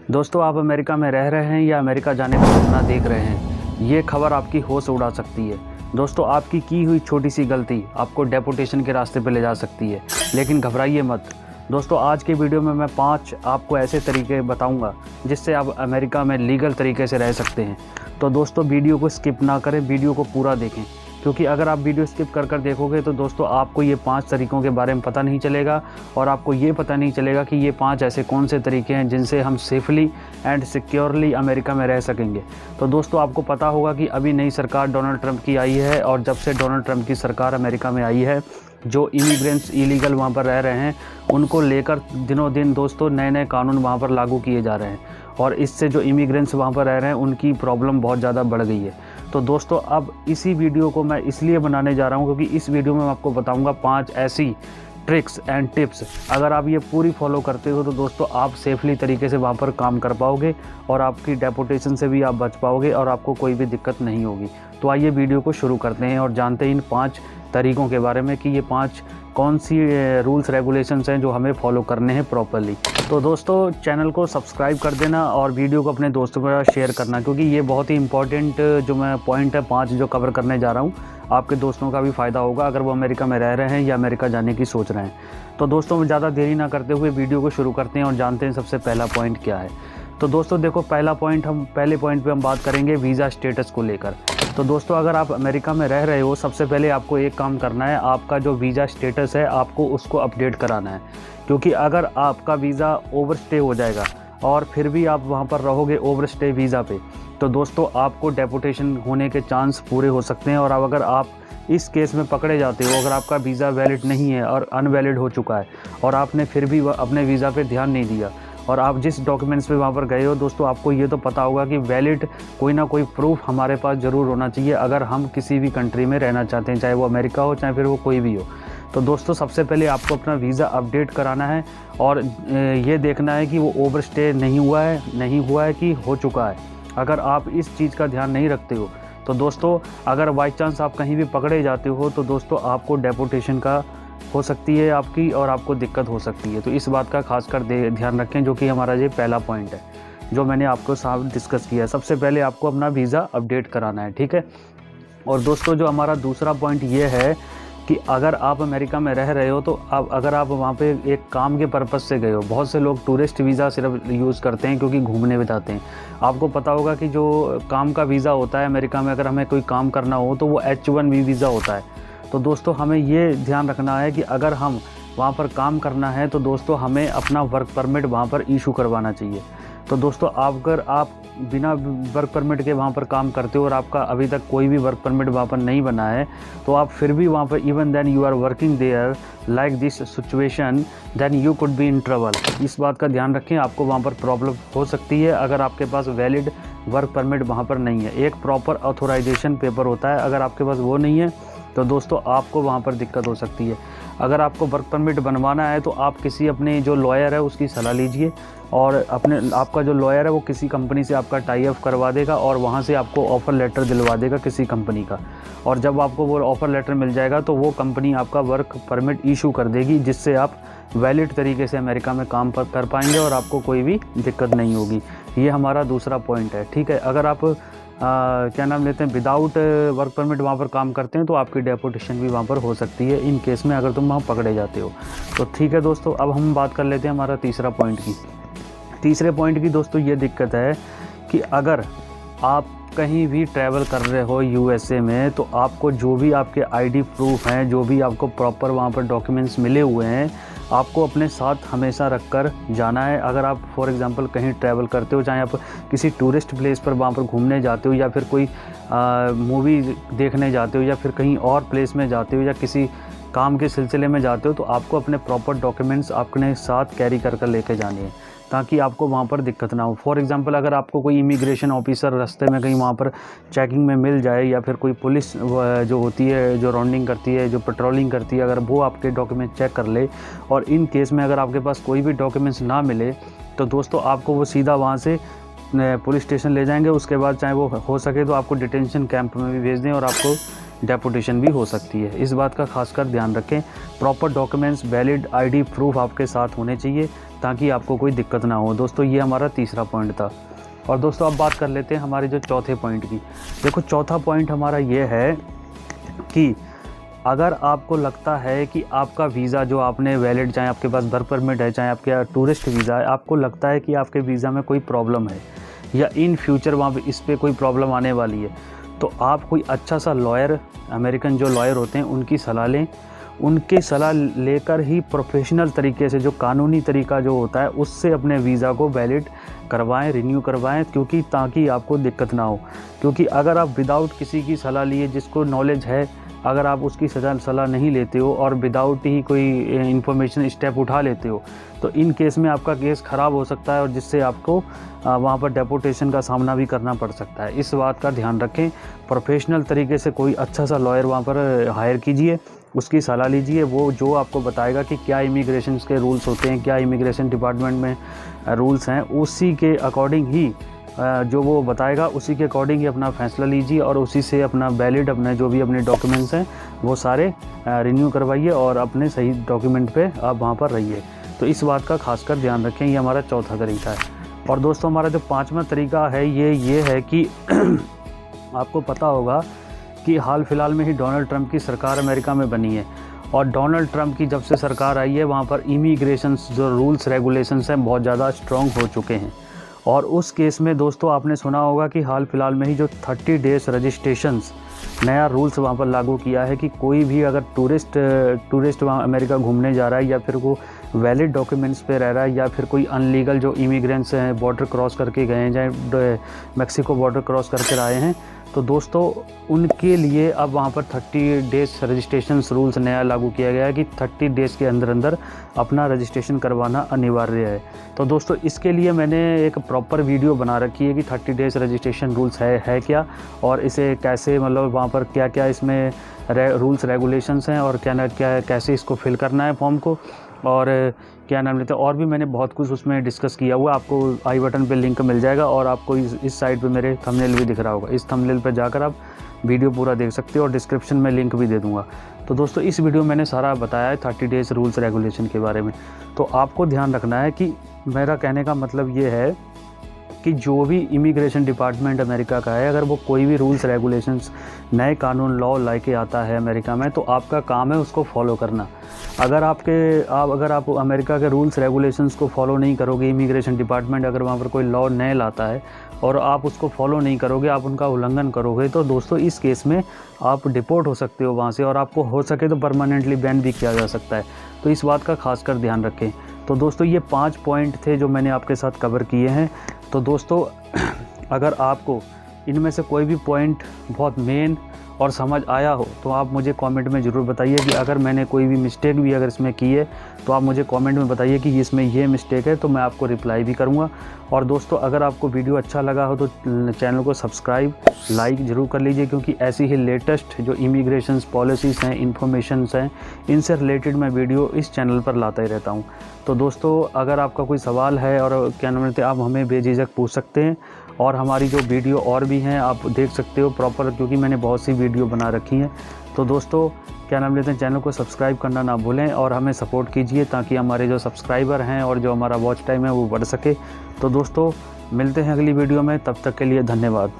दोस्तों, आप अमेरिका में रह रहे हैं या अमेरिका जाने का सपना देख रहे हैं, ये खबर आपकी होश उड़ा सकती है। दोस्तों, आपकी की हुई छोटी सी गलती आपको डेपोटेशन के रास्ते पर ले जा सकती है, लेकिन घबराइए मत। दोस्तों, आज के वीडियो में मैं 5 आपको ऐसे तरीके बताऊंगा जिससे आप अमेरिका में लीगल तरीके से रह सकते हैं। तो दोस्तों, वीडियो को स्किप ना करें, वीडियो को पूरा देखें, क्योंकि अगर आप वीडियो स्किप कर देखोगे तो दोस्तों आपको ये 5 तरीक़ों के बारे में पता नहीं चलेगा और आपको ये पता नहीं चलेगा कि ये 5 ऐसे कौन से तरीके हैं जिनसे हम सेफली एंड सिक्योरली अमेरिका में रह सकेंगे। तो दोस्तों, आपको पता होगा कि अभी नई सरकार डोनाल्ड ट्रंप की आई है और जब से डोनाल्ड ट्रंप की सरकार अमेरिका में आई है, जो इमिग्रेंट्स इलीगल वहाँ पर रह रहे हैं उनको लेकर दिनों दिन दोस्तों नए कानून वहाँ पर लागू किए जा रहे हैं और इससे जो इमिग्रेंट्स वहाँ पर रह रहे हैं उनकी प्रॉब्लम बहुत ज़्यादा बढ़ गई है। तो दोस्तों, अब इसी वीडियो को मैं इसलिए बनाने जा रहा हूँ क्योंकि इस वीडियो में मैं आपको बताऊँगा 5 ऐसी ट्रिक्स एंड टिप्स, अगर आप ये पूरी फॉलो करते हो तो दोस्तों आप सेफली तरीके से वहाँ पर काम कर पाओगे और आपकी डेपोटेशन से भी आप बच पाओगे और आपको कोई भी दिक्कत नहीं होगी। तो आइए वीडियो को शुरू करते हैं और जानते हैं इन 5 तरीक़ों के बारे में कि ये 5 कौन सी रूल्स रेगुलेशंस हैं जो हमें फॉलो करने हैं प्रॉपर्ली। तो दोस्तों, चैनल को सब्सक्राइब कर देना और वीडियो को अपने दोस्तों के साथ शेयर करना, क्योंकि ये बहुत ही इंपॉर्टेंट जो मैं पॉइंट है 5 जो कवर करने जा रहा हूँ, आपके दोस्तों का भी फ़ायदा होगा अगर वो अमेरिका में रह रहे हैं या अमेरिका जाने की सोच रहे हैं। तो दोस्तों, ज़्यादा देरी ना करते हुए वीडियो को शुरू करते हैं और जानते हैं सबसे पहला पॉइंट क्या है। तो दोस्तों देखो, पहले पॉइंट पे हम बात करेंगे वीज़ा स्टेटस को लेकर। तो दोस्तों, अगर आप अमेरिका में रह रहे हो, सबसे पहले आपको एक काम करना है, आपका जो वीज़ा स्टेटस है आपको उसको अपडेट कराना है, क्योंकि अगर आपका वीज़ा ओवरस्टे हो जाएगा और फिर भी आप वहाँ पर रहोगे ओवरस्टे वीज़ा पे, तो दोस्तों आपको डेपोटेशन होने के चांस पूरे हो सकते हैं। और अब अगर आप इस केस में पकड़े जाते हो, अगर आपका वीज़ा वैलिड नहीं है और अनवैलिड हो चुका है और आपने फिर भी अपने वीज़ा पे ध्यान नहीं दिया और आप जिस डॉक्यूमेंट्स पे वहाँ पर गए हो, दोस्तों आपको ये तो पता होगा कि वैलिड कोई ना कोई प्रूफ हमारे पास ज़रूर होना चाहिए अगर हम किसी भी कंट्री में रहना चाहते हैं, चाहे वो अमेरिका हो चाहे फिर वो कोई भी हो। तो दोस्तों, सबसे पहले आपको अपना वीज़ा अपडेट कराना है और ये देखना है कि वो ओवरस्टे नहीं हुआ है कि हो चुका है। अगर आप इस चीज़ का ध्यान नहीं रखते हो तो दोस्तों, अगर बाई चांस आप कहीं भी पकड़े जाते हो तो दोस्तों आपको डेपोटेशन का हो सकती है आपकी और आपको दिक्कत हो सकती है। तो इस बात का खासकर ध्यान रखें, जो कि हमारा ये पहला पॉइंट है जो मैंने आपको साथ डिस्कस किया है। सबसे पहले आपको अपना वीज़ा अपडेट कराना है, ठीक है। और दोस्तों, जो हमारा दूसरा पॉइंट ये है कि अगर आप अमेरिका में रह रहे हो तो अगर आप वहाँ पे एक काम के पर्पज़ से गए हो, बहुत से लोग टूरिस्ट वीज़ा सिर्फ यूज़ करते हैं क्योंकि घूमने में जाते हैं। आपको पता होगा कि जो काम का वीज़ा होता है अमेरिका में, अगर हमें कोई काम करना हो तो वो H1B वीज़ा होता है। तो दोस्तों, हमें ये ध्यान रखना है कि अगर हम वहाँ पर काम करना है तो दोस्तों हमें अपना वर्क परमिट वहाँ पर इशू करवाना चाहिए। तो दोस्तों, अगर आप बिना वर्क परमिट के वहाँ पर काम करते हो और आपका अभी तक कोई भी वर्क परमिट वहाँ पर नहीं बना है, तो आप फिर भी वहाँ पर even then you are working there like this situation, then you could be in trouble. इस बात का ध्यान रखें, आपको वहाँ पर प्रॉब्लम हो सकती है अगर आपके पास वैलिड वर्क परमिट वहाँ पर नहीं है। एक प्रॉपर ऑथोराइजेशन पेपर होता है, अगर आपके पास वो नहीं है तो दोस्तों आपको वहाँ पर दिक्कत हो सकती है। अगर आपको वर्क परमिट बनवाना है तो आप किसी अपने जो लॉयर है उसकी सलाह लीजिए और आपका जो लॉयर है वो किसी कंपनी से आपका टाई अप करवा देगा और वहाँ से आपको ऑफ़र लेटर दिलवा देगा किसी कंपनी का। और जब आपको वो ऑफ़र लेटर मिल जाएगा तो वो कंपनी आपका वर्क परमिट इशू कर देगी, जिससे आप वैलिड तरीके से अमेरिका में काम कर पाएंगे और आपको कोई भी दिक्कत नहीं होगी। ये हमारा दूसरा पॉइंट है, ठीक है। अगर आप क्या नाम लेते हैं विदाउट वर्क परमिट वहाँ पर काम करते हैं तो आपकी डेपोटेशन भी वहाँ पर हो सकती है इन केस में अगर तुम वहाँ पकड़े जाते हो। तो ठीक है दोस्तों, अब हम बात कर लेते हैं हमारा तीसरा पॉइंट की। तीसरे पॉइंट की दोस्तों ये दिक्कत है कि अगर आप कहीं भी ट्रैवल कर रहे हो यूएसए में, तो आपको जो भी आपके आईडी प्रूफ हैं, जो भी आपको प्रॉपर वहाँ पर डॉक्यूमेंट्स मिले हुए हैं, आपको अपने साथ हमेशा रखकर जाना है। अगर आप फॉर एग्जांपल कहीं ट्रैवल करते हो, चाहे आप किसी टूरिस्ट प्लेस पर वहाँ पर घूमने जाते हो या फिर कोई मूवी देखने जाते हो या फिर कहीं और प्लेस में जाते हो या किसी काम के सिलसिले में जाते हो, तो आपको अपने प्रॉपर डॉक्यूमेंट्स अपने साथ कैरी कर लेके जाने हैं ताकि आपको वहाँ पर दिक्कत ना हो। फॉर एग्जांपल, अगर आपको कोई इमिग्रेशन ऑफिसर रास्ते में कहीं वहाँ पर चेकिंग में मिल जाए या फिर कोई पुलिस जो होती है, जो राउंडिंग करती है, जो पेट्रोलिंग करती है, अगर वो आपके डॉक्यूमेंट चेक कर ले और इन केस में अगर आपके पास कोई भी डॉक्यूमेंट्स ना मिले तो दोस्तों आपको वो सीधा वहाँ से पुलिस स्टेशन ले जाएंगे। उसके बाद चाहे वो हो सके तो आपको डिटेंशन कैंप में भी भेज दें और आपको डेपोटेशन भी हो सकती है। इस बात का खासकर ध्यान रखें। Proper documents, valid ID proof आपके साथ होने चाहिए ताकि आपको कोई दिक्कत ना हो। दोस्तों ये हमारा तीसरा पॉइंट था। और दोस्तों अब बात कर लेते हैं हमारे जो चौथे पॉइंट की। देखो चौथा पॉइंट हमारा ये है कि अगर आपको लगता है कि आपका वीज़ा जो आपने वैलिड, चाहे आपके पास वर्क परमिट है, चाहे आपके टूरिस्ट वीज़ा है, आपको लगता है कि आपके वीज़ा में कोई प्रॉब्लम है या इन फ्यूचर वहाँ पे इस पर कोई प्रॉब्लम आने वाली है, तो आप कोई अच्छा सा लॉयर, अमेरिकन जो लॉयर होते हैं उनकी सलाह लें। उनकी सलाह लेकर ही प्रोफेशनल तरीके से, जो कानूनी तरीका जो होता है उससे अपने वीज़ा को वैलिड करवाएं, रिन्यू करवाएं, क्योंकि ताकि आपको दिक्कत ना हो। क्योंकि अगर आप विदाउट किसी की सलाह लिए, जिसको नॉलेज है, अगर आप उसकी सलाह नहीं लेते हो और विदाउट ही कोई इन्फॉर्मेशन स्टेप उठा लेते हो, तो इन केस में आपका केस ख़राब हो सकता है और जिससे आपको वहाँ पर डेपोटेशन का सामना भी करना पड़ सकता है। इस बात का ध्यान रखें। प्रोफेशनल तरीके से कोई अच्छा सा लॉयर वहाँ पर हायर कीजिए, उसकी सलाह लीजिए। वो जो आपको बताएगा कि क्या इमिग्रेशन के रूल्स होते हैं, क्या इमिग्रेशन डिपार्टमेंट में रूल्स हैं, उसी के अकॉर्डिंग ही जो वो बताएगा उसी के अकॉर्डिंग ही अपना फ़ैसला लीजिए और उसी से अपना वैलिड, अपने जो भी अपने डॉक्यूमेंट्स हैं वो सारे रिन्यू करवाइए और अपने सही डॉक्यूमेंट पे आप वहाँ पर रहिए। तो इस बात का खासकर ध्यान रखें। ये हमारा चौथा तरीका है। और दोस्तों हमारा जो पाँचवा तरीका है ये है कि आपको पता होगा कि हाल फिलहाल में ही डोनाल्ड ट्रंप की सरकार अमेरिका में बनी है और डोनाल्ड ट्रंप की जब से सरकार आई है वहाँ पर इमिग्रेशन जो रूल्स रेगुलेशंस हैं बहुत ज़्यादा स्ट्रॉन्ग हो चुके हैं। और उस केस में दोस्तों आपने सुना होगा कि हाल फिलहाल में ही जो 30 डेज़ रजिस्ट्रेशंस नया रूल्स वहाँ पर लागू किया है कि कोई भी अगर टूरिस्ट वहाँ अमेरिका घूमने जा रहा है या फिर वो वैलिड डॉक्यूमेंट्स पे रह रहा है या फिर कोई अनलीगल जो इमिग्रेंट्स हैं, बॉर्डर क्रॉस करके गए हैं, चाहे मैक्सिको बॉर्डर क्रॉस करके आए हैं, तो दोस्तों उनके लिए अब वहाँ पर 30 डेज़ रजिस्ट्रेशन रूल्स नया लागू किया गया है कि 30 डेज़ के अंदर अपना रजिस्ट्रेशन करवाना अनिवार्य है। तो दोस्तों इसके लिए मैंने एक प्रॉपर वीडियो बना रखी है कि 30 डेज़ रजिस्ट्रेशन रूल्स है क्या और इसे कैसे, मतलब वहाँ पर क्या क्या इसमें रूल्स रेगुलेशंस हैं और क्या कैसे इसको फिल करना है फॉर्म को और क्या नाम लेते हैं। और भी मैंने बहुत कुछ उसमें डिस्कस किया हुआ, आपको आई बटन पे लिंक मिल जाएगा और आपको इस साइड पे मेरे थंबनेल भी दिख रहा होगा। इस थंबनेल पे जाकर आप वीडियो पूरा देख सकते हो और डिस्क्रिप्शन में लिंक भी दे दूँगा। तो दोस्तों इस वीडियो में मैंने सारा बताया है 30 डेज़ रूल्स रेगुलेशन के बारे में। तो आपको ध्यान रखना है कि मेरा कहने का मतलब ये है कि जो भी इमिग्रेशन डिपार्टमेंट अमेरिका का है, अगर वो कोई भी रूल्स रेगुलेशंस, नए कानून लॉ लेके आता है अमेरिका में, तो आपका काम है उसको फॉलो करना। अगर आप अमेरिका के रूल्स रेगुलेशंस को फॉलो नहीं करोगे, इमिग्रेशन डिपार्टमेंट अगर वहाँ पर कोई लॉ नए लाता है और आप उसको फॉलो नहीं करोगे, आप उनका उल्लंघन करोगे, तो दोस्तों इस केस में आप डिपोर्ट हो सकते हो वहाँ से और आपको हो सके तो परमानेंटली बैन भी किया जा सकता है। तो इस बात का खासकर ध्यान रखें। तो दोस्तों ये 5 पॉइंट थे जो मैंने आपके साथ कवर किए हैं। तो दोस्तों अगर आपको इनमें से कोई भी पॉइंट बहुत मेन और समझ आया हो तो आप मुझे कमेंट में ज़रूर बताइए कि अगर मैंने कोई भी मिस्टेक भी अगर इसमें की है तो आप मुझे कमेंट में बताइए कि इसमें ये मिस्टेक है, तो मैं आपको रिप्लाई भी करूँगा। और दोस्तों अगर आपको वीडियो अच्छा लगा हो तो चैनल को सब्सक्राइब, लाइक ज़रूर कर लीजिए, क्योंकि ऐसी ही लेटेस्ट जो इमिग्रेशन पॉलिसीज़ हैं, इन्फॉर्मेशंस हैं, इनसे रिलेटेड मैं वीडियो इस चैनल पर लाता ही रहता हूँ। तो दोस्तों अगर आपका कोई सवाल है और क्या नाम लेते हैं, आप हमें बेझिझक पूछ सकते हैं और हमारी जो वीडियो और भी हैं आप देख सकते हो प्रॉपर, क्योंकि मैंने बहुत सी वीडियो बना रखी हैं। तो दोस्तों क्या नाम लेते हैं, चैनल को सब्सक्राइब करना ना भूलें और हमें सपोर्ट कीजिए ताकि हमारे जो सब्सक्राइबर हैं और जो हमारा वॉच टाइम है वो बढ़ सके। तो दोस्तों मिलते हैं अगली वीडियो में, तब तक के लिए धन्यवाद।